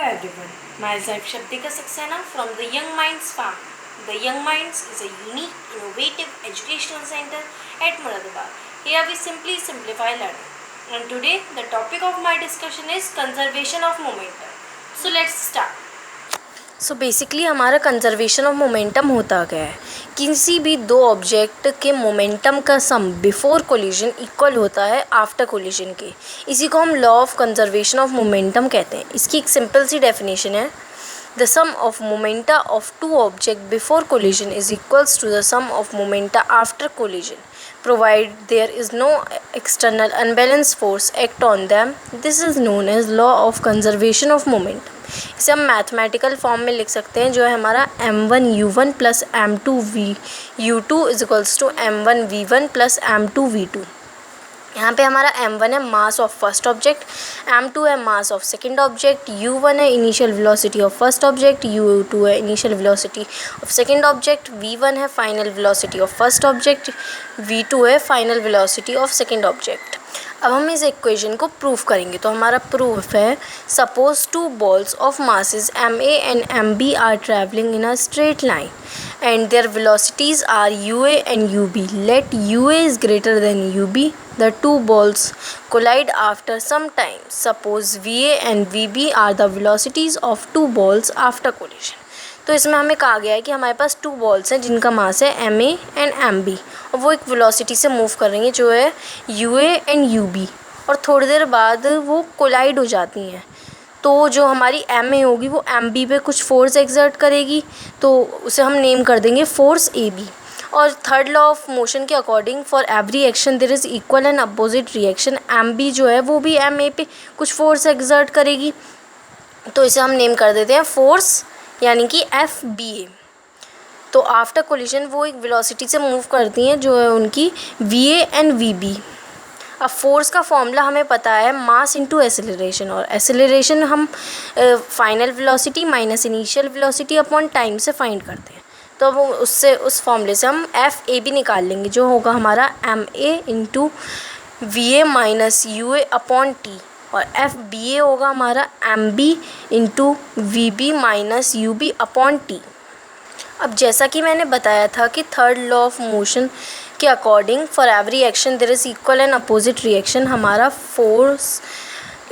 Hello everyone, myself Shabdika Saxena from the Young Minds Farm. The Young Minds is a unique, innovative educational center at Muradabad. Here we simply simplify learning. And today the topic of my discussion is conservation of momentum. So let's start. So basically हमारा conservation of momentum होता क्या है, किसी भी दो object के momentum का सम before collision equal होता है आफ्टर कोलिजन के। इसी को हम law of conservation of momentum कहते हैं। इसकी एक सिंपल सी डेफिनेशन है, the sum of momenta of two object before collision is equals to the sum of momenta after collision provide there is no external unbalance force act on them. This is known as law of conservation of momentum. इसे हम mathematical form में लिख सकते हैं, जो है हमारा m1u1 plus m2v(u2) is equals to m1v1 plus m2v2। यहाँ पे हमारा m1 है mass of first object, m2 है mass of second object, u1 है initial velocity of first object, u2 है initial velocity of second object, v1 है final velocity of first object, v2 है final velocity of second object. अब हम इस equation को proof करेंगे। तो हमारा प्रूफ है, suppose two balls of masses ma and mb are travelling in a straight line and their velocities are ua and ub. Let ua is greater than ub. The two balls collide after some time. Suppose va and vb are the velocities of two balls after collision. तो इसमें हमें कहा गया है कि हमारे पास two balls हैं जिनका मास है ma एंड mb, और वो एक वेलोसिटी से मूव कर रही हैं जो है ua एंड ub, और थोड़ी देर बाद वो कोलाइड हो जाती हैं। तो जो हमारी ma होगी वो mb पे कुछ फोर्स एक्सर्ट करेगी, तो उसे हम नेम कर देंगे फोर्स ab। और थर्ड लॉ ऑफ मोशन के according for every action there is equal and opposite reaction. mb जो है वो भी ma पे कुछ फोर्स एक्सर्ट करेगी, तो इसे हम नेम कर देते हैं फोर्स, यानी कि FBA। तो आफ्टर कोलिजन वो एक वेलोसिटी से मूव करती हैं जो है उनकी VA एंड VB। अब फोर्स का फॉर्मूला हमें पता है, मास इनटू एक्सेलरेशन, और एक्सेलरेशन हम final velocity minus initial velocity upon time से फाइंड करते हैं। तो अब उससे उस फॉर्मूले से हम FAB निकाल लेंगे, जो होगा हमारा MA into VA minus UA upon T, और FBA होगा हमारा MB into VB minus UB upon T। अब जैसा कि मैंने बताया था कि थर्ड लॉ ऑफ मोशन के according for every action there is equal and opposite reaction, हमारा फोर्स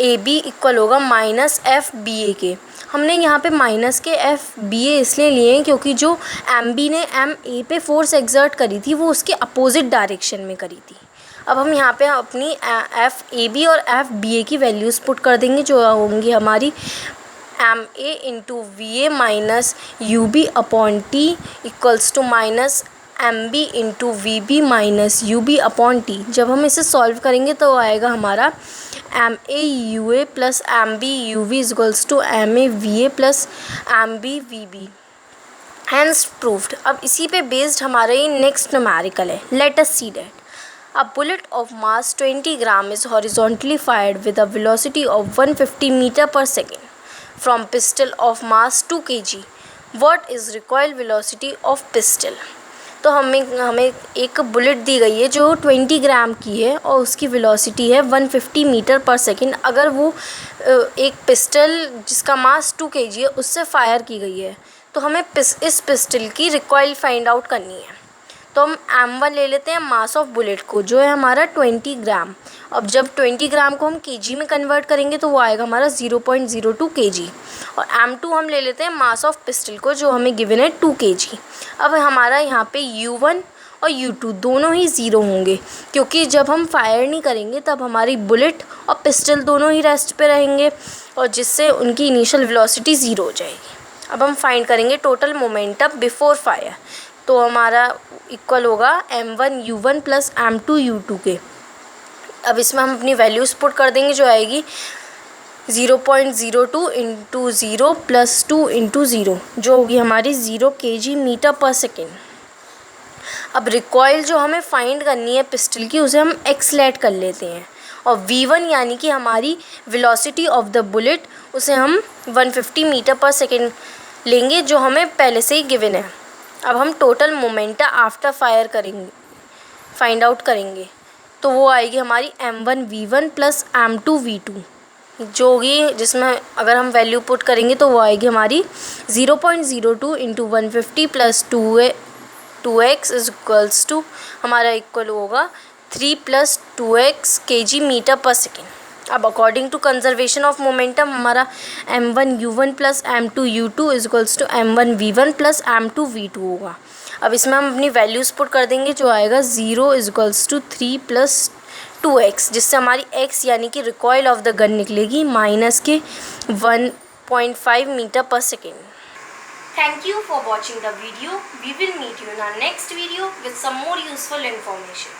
AB इक्वल होगा माइनस FBA के। हमने यहाँ पे माइनस के FBA इसलिए लिए हैं क्योंकि जो MB ने MA पे फोर्स एक्सर्ट करी थी वो उसके अपोजिट डायरेक्शन में करी थी। अब हम यहाँ पे अपनी FAB और FBA की वैल्यूज़ पुट कर देंगे, जो होंगी हमारी MA into VA minus UB upon T equals to minus MB into VB minus UB upon T। जब हम इसे सॉल्व करेंगे तो आएगा हमारा MA UA plus MB UV equals to MA VA plus MB VB। Hence proved. अब इसी पे बेस्ड हमारा ये नेक्स्ट न्यूमेरिकल है, let us see that. A bullet of mass 20 gram is horizontally fired with a velocity of 150 meter per second from pistol of mass 2 kg. What is recoil velocity of pistol? तो हमें एक bullet दी गई है जो 20 ग्राम की है और उसकी वेलोसिटी है 150 मीटर पर सेकेंड। अगर वो एक पिस्टल जिसका मास 2 kg है उससे फायर की गई है, तो हमें इस पिस्टल की रिकॉइल फाइंड आउट करनी है। तो हम m1 ले लेते हैं मास ऑफ बुलेट को, जो है हमारा 20 ग्राम। अब जब 20 ग्राम को हम kg में कन्वर्ट करेंगे तो वो आएगा हमारा 0.02 kg। और m2 हम ले लेते हैं मास ऑफ पिस्टल को, जो हमें गिवन है 2 kg। अब हमारा यहाँ पे u1 और u2 दोनों ही ज़ीरो होंगे, क्योंकि जब हम फायर नहीं करेंगे तब हमारी बुलेट और पिस्टल दोनों ही रेस्ट पे रहेंगे, और जिससे उनकी इनिशियल वेलोसिटी ज़ीरो हो जाएगी। अब हम फाइंड करेंगे टोटल मोमेंटम बिफोर फायर, तो हमारा इक्वल होगा m1 u1 plus m2 u2 के। अब इसमें हम अपनी वैल्यूज़ पुट कर देंगे, जो आएगी 0.02 इंटू 0 प्लस 2 इंटू 0, जो होगी हमारी 0 kg मीटर पर सेकेंड। अब रिकॉइल जो हमें फाइंड करनी है पिस्टल की, उसे हम एक्सलेट कर लेते हैं, और v1 यानी कि हमारी वेलोसिटी ऑफ द बुलेट, उसे हम 150 मीटर पर सेकेंड लेंगे, जो हमें पहले से ही गिवन है। अब हम टोटल मोमेंटा आफ्टर फायर करेंगे, फाइंड आउट करेंगे, तो वो आएगी हमारी m1 v1 plus m2 v2, जो होगी, जिसमें अगर हम वैल्यू पुट करेंगे तो वो आएगी हमारी 0.02 into 150 plus 2x is equals to हमारा इक्वल होगा 3 + 2x kg मीटर पर सेकेंड। अब according to conservation of momentum हमारा m1u1 plus m2u2 is equals to m1v1 plus m2v2 होगा। अब इसमें हम अपनी वैल्यूज़ पुट कर देंगे, जो आएगा 0 इज इक्वल्स टू 3 + 2x, जिससे हमारी x यानी कि रिकॉयल ऑफ द गन निकलेगी माइनस के 1.5 मीटर पर second. Thank you for watching the video. We will meet you in our next video with some more useful information.